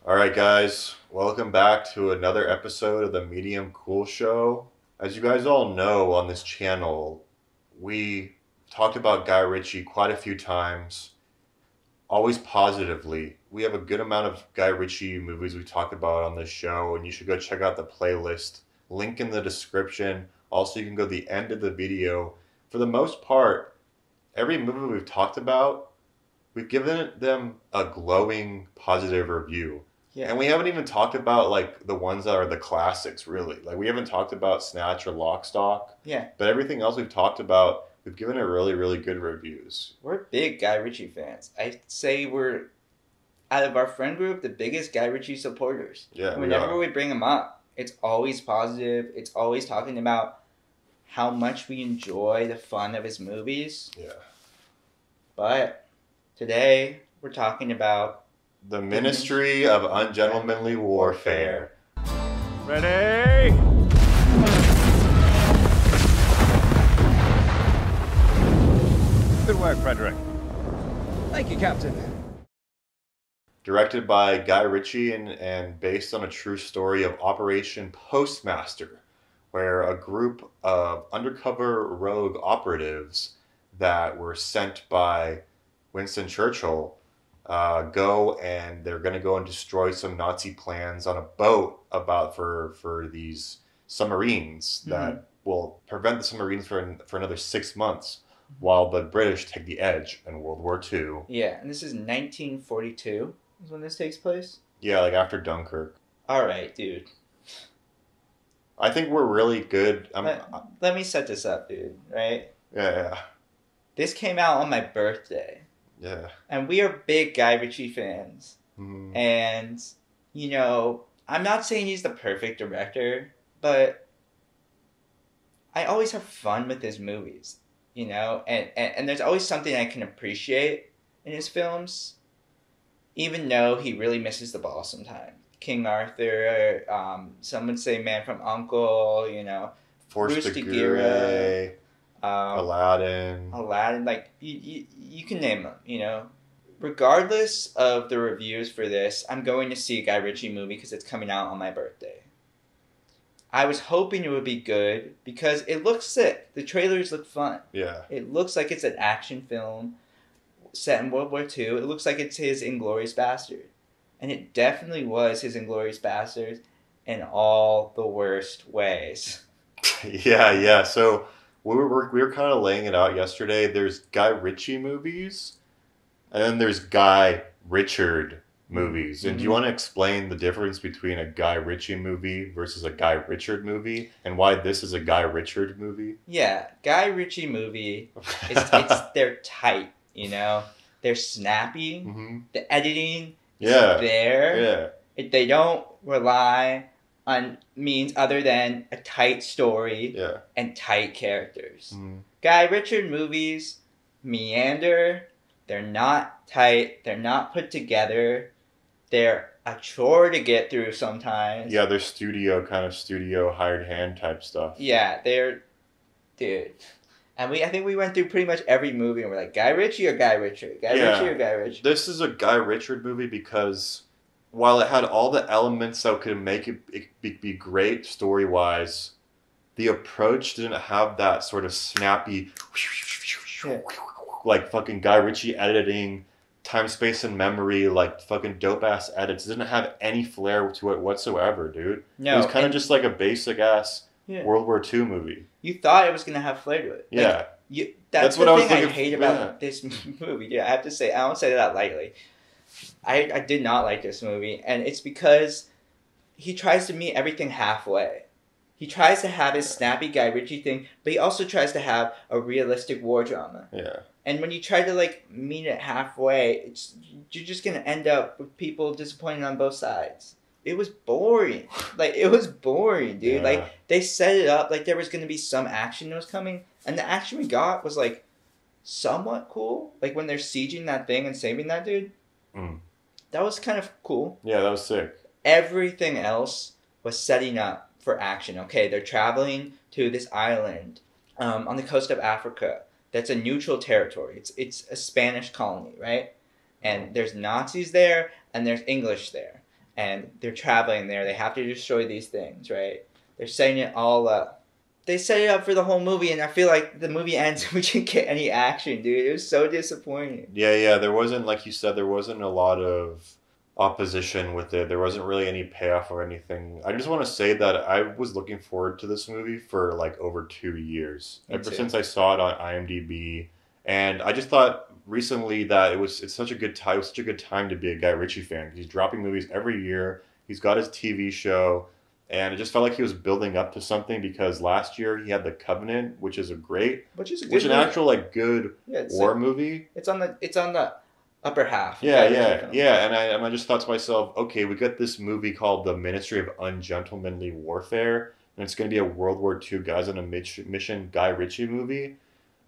Alright guys, welcome back to another episode of the Medium Cool Show. As you guys all know on this channel, we talked about Guy Ritchie quite a few times, always positively. We have a good amount of Guy Ritchie movies we talk about on this show, and you should go check out the playlist. Link in the description. Also, you can go to the end of the video. For the most part, every movie we've talked about, we've given them a glowing, positive review. Yeah. And we haven't even talked about, like, the ones that are the classics, really. Like, we haven't talked about Snatch or Lock, Stock. Yeah. But everything else we've talked about, we've given it really, really good reviews. We're big Guy Ritchie fans. I'd say we're, out of our friend group, the biggest Guy Ritchie supporters. Yeah, whenever we bring him up, it's always positive. It's always talking about how much we enjoy the fun of his movies. Yeah. But today, we're talking about the Ministry of Ungentlemanly Warfare. Ready? Good work, Frederick. Thank you, Captain. Directed by Guy Ritchie and based on a true story of Operation Postmaster, where a group of undercover rogue operatives that were sent by Winston Churchill go, and they're going to go and destroy some Nazi plans on a boat for these submarines that will prevent the submarines for another 6 months while the British take the edge in World War II. Yeah, and this is 1942 is when this takes place? Yeah, like after Dunkirk. All right, dude. I think we're really good. Let me set this up, dude, right? Yeah. This came out on my birthday. Yeah. And we are big Guy Ritchie fans. Mm. And, you know, I'm not saying he's the perfect director, but I always have fun with his movies, you know? And there's always something I can appreciate in his films, even though he really misses the ball sometimes. King Arthur, some would say Man from U.N.C.L.E., you know, Force Majeure, Aladdin, like you can name them, you know. Regardless of the reviews for this, I'm going to see a Guy Ritchie movie because it's coming out on my birthday. I was hoping it would be good because it looks sick. The trailers look fun. Yeah. It looks like it's an action film set in World War II. It looks like it's his Inglourious Bastard. And it definitely was his Inglourious Basterds in all the worst ways. Yeah. So we were kind of laying it out yesterday. There's Guy Ritchie movies, and then there's Guy Richard movies. And do you want to explain the difference between a Guy Ritchie movie versus a Guy Richard movie, and why this is a Guy Richard movie? Yeah, Guy Ritchie movie, they're tight, you know? They're snappy. Mm-hmm. The editing is there. Yeah. They don't rely on means other than a tight story and tight characters. Guy Richard movies meander. They're not tight. They're not put together. They're a chore to get through sometimes. Yeah, they're studio hired hand type stuff. Yeah, dude. And I think we went through pretty much every movie and we're like, Guy Ritchie or Guy Richard? Guy Ritchie or Guy Richard? This is a Guy Richard movie because while it had all the elements that could make it be great story-wise, the approach didn't have that sort of snappy, like fucking Guy Ritchie editing, time, space, and memory, like fucking dope-ass edits. It didn't have any flair to it whatsoever, dude. No. It was kind of just like a basic-ass World War II movie. You thought it was going to have flair to it. Yeah. Like, that's what the thing I hate about this movie. Yeah, I have to say, I don't say that lightly. I did not like this movie, and it's because he tries to meet everything halfway. He tries to have his snappy Guy Ritchie thing, but he also tries to have a realistic war drama. Yeah. And when you try to, like, meet it halfway, you're just going to end up with people disappointed on both sides. It was boring. It was boring, dude. Yeah. Like, they set it up like there was going to be some action that was coming, and the action we got was, like, somewhat cool. Like, when they're sieging that thing and saving that dude. That was kind of cool. Yeah, that was sick. Everything else was setting up for action. Okay, they're traveling to this island on the coast of Africa. That's a neutral territory. It's a Spanish colony, right? And there's Nazis there, and there's English there. and they're traveling there. They have to destroy these things, right? They're setting it all up. They set it up for the whole movie, and I feel like the movie ends and we didn't get any action, dude. It was so disappointing. Yeah. There wasn't, like you said, there wasn't a lot of opposition with it. There wasn't really any payoff or anything. I just want to say that I was looking forward to this movie for like over 2 years. Ever since I saw it on IMDb. And I just thought recently that it's such a good time. It was such a good time to be a Guy Ritchie fan. He's dropping movies every year. He's got his TV show. And it just felt like he was building up to something because last year he had The Covenant, which is an actual like good war movie. It's on the upper half. Yeah. And I just thought to myself, okay, we got this movie called The Ministry of Ungentlemanly Warfare, and it's going to be a World War II guys on a mission Guy Ritchie movie.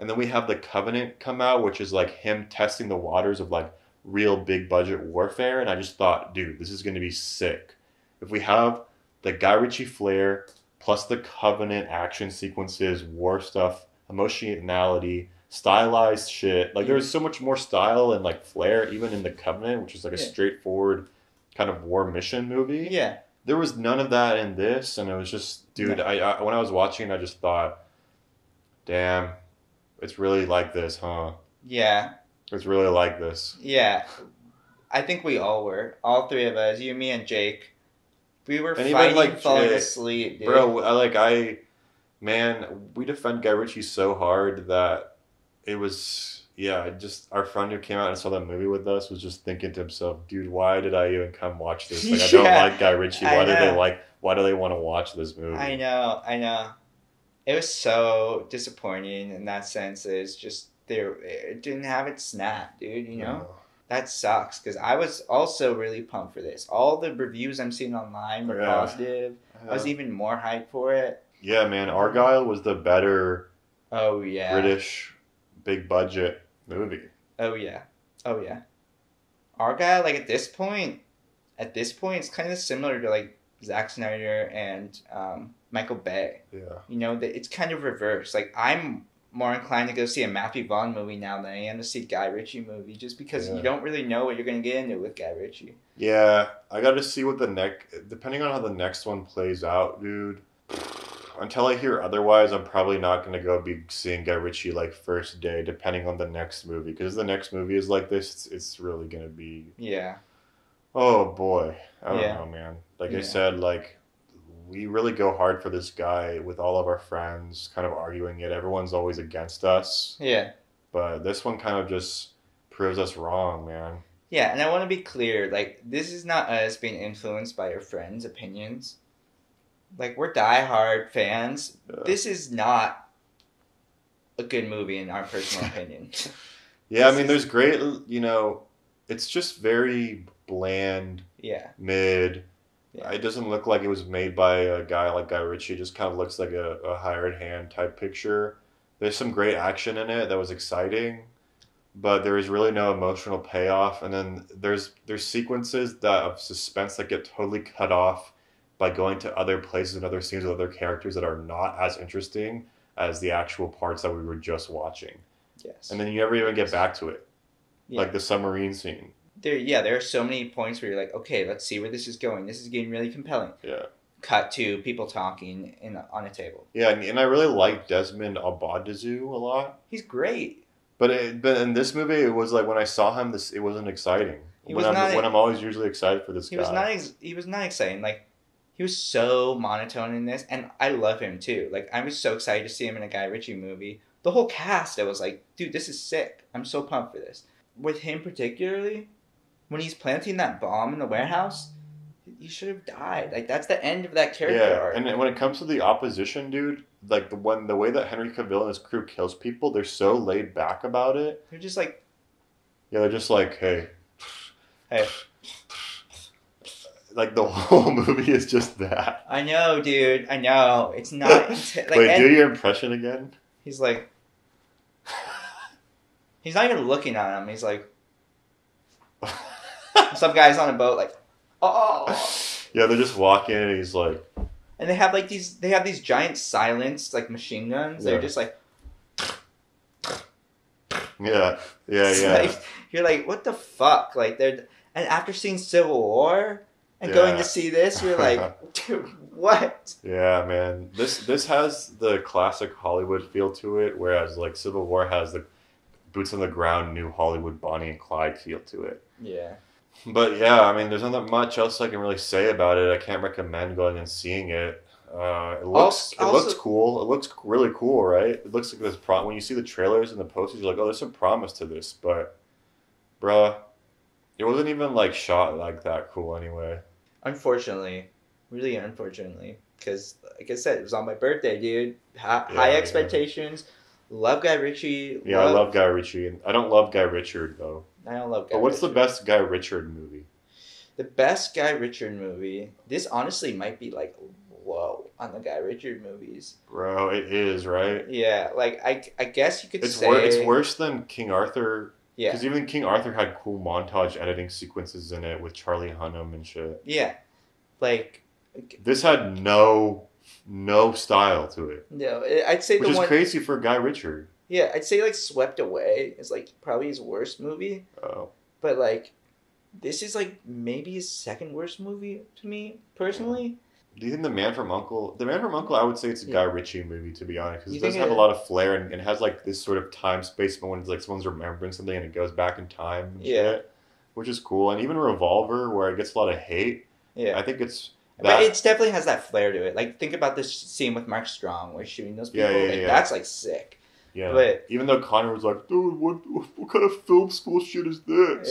And then we have The Covenant come out, which is like him testing the waters of like real big budget warfare. And I just thought, dude, this is going to be sick. If we have the Guy Ritchie flair plus The Covenant action sequences, war stuff, emotionality, stylized shit. Like there was so much more style and like flair even in The Covenant, which is like a straightforward kind of war mission movie. Yeah. There was none of that in this, and it was just, dude, no. I when I was watching, I just thought, damn, it's really like this, huh? Yeah. It's really like this. Yeah. I think we all were. All three of us, you, me, and Jake. We were and fighting, even, like, falling asleep, dude. Bro, man, we defend Guy Ritchie so hard that it was, our friend who came out and saw that movie with us was just thinking to himself, dude, why did I even come watch this? Like, I don't like Guy Ritchie. Why do they want to watch this movie? I know. It was so disappointing in that sense. It's just, it didn't have its snap, dude, you know? No. That sucks, because I was also really pumped for this. All the reviews I'm seeing online were positive. I was even more hyped for it. Yeah, man, Argyle was the better British big budget movie. Oh yeah. Argyle, like at this point, it's kind of similar to like Zack Snyder and Michael Bay. Yeah. You know, it's kind of reversed. Like I'm more inclined to go see a Matthew Vaughn movie now than I am to see a Guy Ritchie movie, just because you don't really know what you're going to get into with Guy Ritchie. Yeah, I got to see what depending on how the next one plays out, dude. Until I hear otherwise, I'm probably not going to go be seeing Guy Ritchie like first day, depending on the next movie. Because the next movie is like this, it's really going to be... Yeah. Oh, boy. I don't know, man. Like I said, like... We really go hard for this guy with all of our friends, kind of arguing it. Everyone's always against us. Yeah. But this one kind of just proves us wrong, man. Yeah, and I want to be clear. Like, this is not us being influenced by our friends' opinions. Like, we're diehard fans. Yeah. This is not a good movie in our personal opinion. Yeah, I mean, there's great, it's just very bland, mid. Yeah. It doesn't look like it was made by a guy like Guy Ritchie. It just kind of looks like a hired hand type picture. There's some great action in it that was exciting, but there is really no emotional payoff. And then there's sequences of suspense that get totally cut off by going to other places and other scenes with other characters that are not as interesting as the actual parts that we were just watching. Yes. And then you never even get back to it. Yeah. Like the submarine scene. There are so many points where you're like, okay, let's see where this is going. This is getting really compelling. Yeah. Cut to people talking on a table. Yeah, and I really like Desmond Abadizu a lot. He's great. But in this movie, it was like when I saw him, it wasn't exciting. When I'm always usually excited for this guy. He was not exciting. Like, he was so monotone in this, and I love him too. Like, I was so excited to see him in a Guy Ritchie movie. The whole cast, I was like, dude, this is sick. I'm so pumped for this. With him particularly... When he's planting that bomb in the warehouse, he should have died. Like, that's the end of that character arc. And when it comes to the opposition, dude, like the way that Henry Cavill and his crew kills people, they're so laid back about it. They're just like... Yeah, they're just like, hey. Like, the whole movie is just that. I know, dude. I know. It's not... Wait, do your impression again? He's like... He's not even looking at him. He's like... Some guy's on a boat, like, oh. Yeah, they're just walking, and he's like. And they have these giant silenced like machine guns. They're just like. Yeah. Like, you're like, what the fuck? Like and after seeing Civil War, And going to see this, you're like, dude, what? Yeah, man. This has the classic Hollywood feel to it, whereas like Civil War has the boots on the ground, new Hollywood Bonnie and Clyde feel to it. Yeah. But yeah, I mean, there's not that much else I can really say about it. I can't recommend going and seeing it. It looks cool. It looks really cool, right? It looks like this when you see the trailers and the posters, you're like, oh, there's some promise to this. But, bruh, it wasn't even like shot like that cool anyway. Unfortunately, really unfortunately, because like I said, it was on my birthday, dude. High expectations. Love Guy Ritchie. Yeah, I love Guy Ritchie, and I don't love Guy Richard though. I don't love Guy. But what's Richard. the best Guy Richard movie? The best Guy Richard movie. This honestly might be like low on the Guy Richard movies. Bro, it is, right? Yeah, like I guess you could say it's worse than King Arthur. Yeah. Because even King Arthur had cool montage editing sequences in it with Charlie Hunnam and shit. Yeah, like this had no style to it. No, I'd say which is crazy for Guy Richard. Yeah, I'd say like Swept Away is like probably his worst movie. Oh. But like, this is like maybe his second worst movie to me personally. Do you think The Man from U.N.C.L.E., I would say it's a Guy Ritchie movie, to be honest, because it does have a lot of flair and it has like this sort of time space moment, like someone's remembering something and it goes back in time and shit, which is cool. And even Revolver, where it gets a lot of hate, I think it's that. But it definitely has that flair to it. Like, think about this scene with Mark Strong where he's shooting those people. That's like sick. Yeah. But even though Connor was like, dude, what kind of film school shit is this?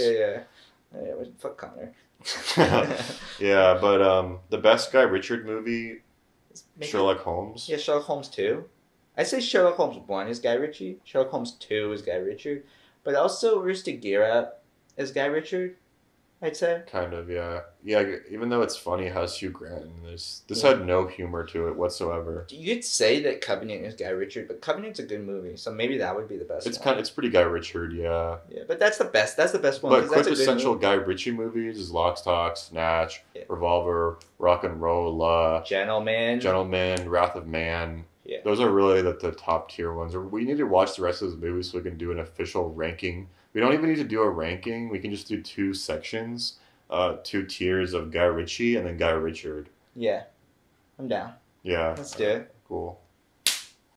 Yeah, fuck Connor. Yeah, but the best Guy Richard movie, Sherlock Holmes. Yeah, Sherlock Holmes 2. I'd say Sherlock Holmes 1 is Guy Ritchie. Sherlock Holmes 2 is Guy Richard. But also Rooster Gira is Guy Richard, I'd say. Kind of, yeah. Yeah, even though it's funny, it has Hugh Grant in this. This had no humor to it whatsoever. You could say that Covenant is Guy Richard, but Covenant's a good movie, so maybe that would be the best one. It's pretty Guy Richard, yeah. Yeah, but that's the best one. But quintessential Guy Ritchie movies is Lock, Stock, Snatch, Revolver, Rock and Roll, Gentleman, Wrath of Man. Yeah. Those are really the top tier ones. We need to watch the rest of those movies so we can do an official ranking. We don't even need to do a ranking. We can just do 2 sections, 2 tiers of Guy Ritchie and then Guy Richard. Yeah. I'm down. Yeah. Let's do it. Cool.